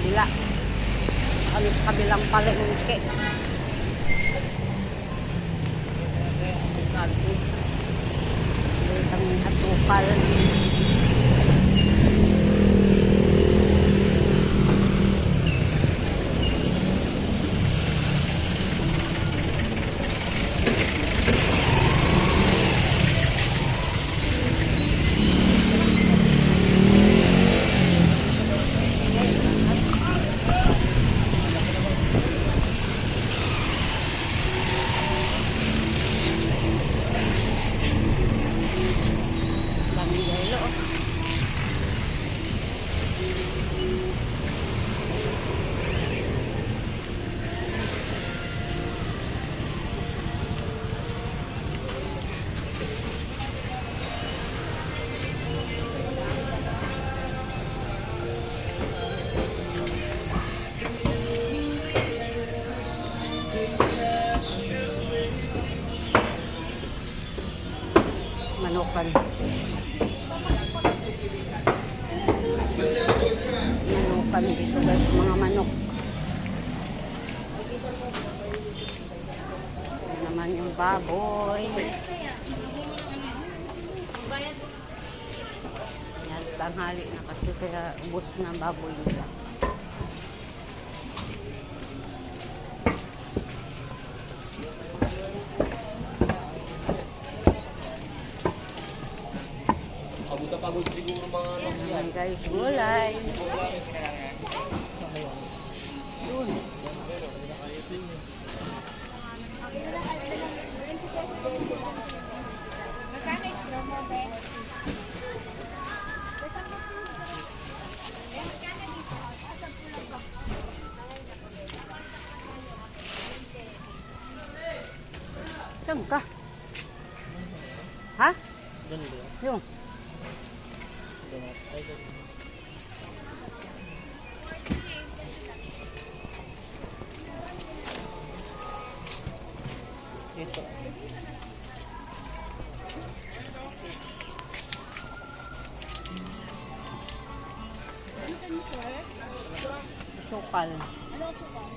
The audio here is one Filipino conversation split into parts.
kabila. Kami sa kabilang palengke. Bili kami asukal. Manokan. Manokan dito guys, mga manok. Yan naman yung baboy. Yan, tanghali na kasi kaya ubos na baboy nila. Pagod siguro mga anak yan. Ayan guys, gulay. Yun. Saan ka? Ha? Yung. Ito. Sukal. Ano sukal?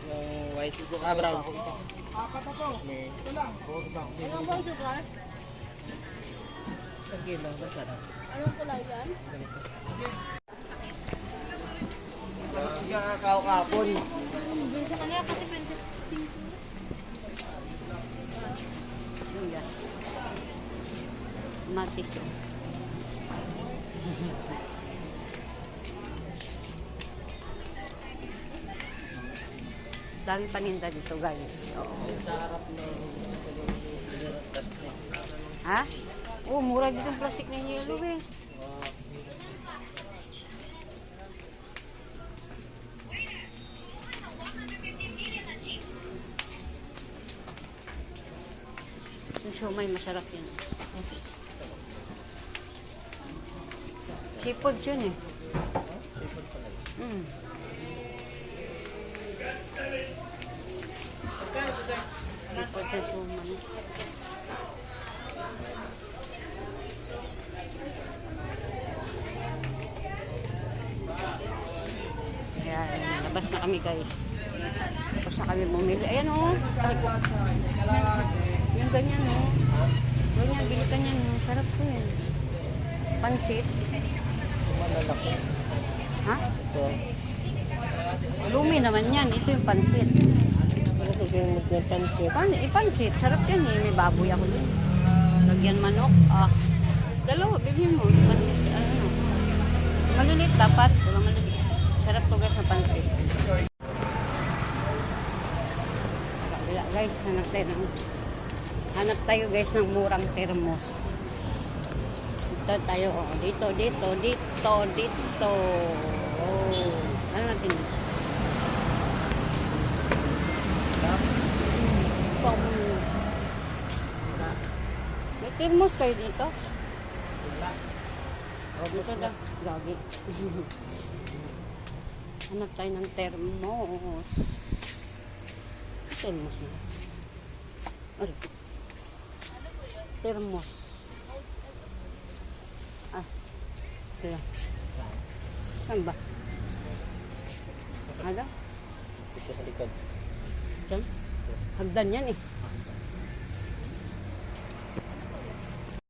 Yung white ito. Ah, brown. Apat na to. Ito lang. Ano ba sukal? Kilo, masarap. Anong kulay yan? Yung kakao kapon. Sa kanila kasi 25. Yes. Matiso. Dami paninda dito guys. Oo. Sa harap ng Ha? Oh, mura dito yung plastic na yellow eh. Yung siomay masarap yun. Seafood yun eh. Seafood sa siomay. Ayan, labas na kami guys. Tapos na kami bumili. Ayan o. Yung ganyan o. Ganyan, bili ka niyan. Sarap ko yan. Pansit. malalaki. Ha? Ito. Lumi naman yan. Ito yung pansit. Ano ito yung magpansit? Pansit. Sarap yan eh. May baboy ako dun. Lagyan manok. Ah. Dalawa. Bilhin mo. Pansit. Ano? Malilit dapat. Walang malilit. Sarap to guys na pansit. Wala guys. Hanap tayo guys ng murang termos. Dito tayo. Oh. Dito. Oh. Ano natin? May termos kayo dito? Wala. Dito daw. Gagi. Hanap tayo ng termos. Termos na. Ay. Termos. Ah. Ito lang. Saan ba? Ala, Dito sa likod. dyan. Hagdan yan eh.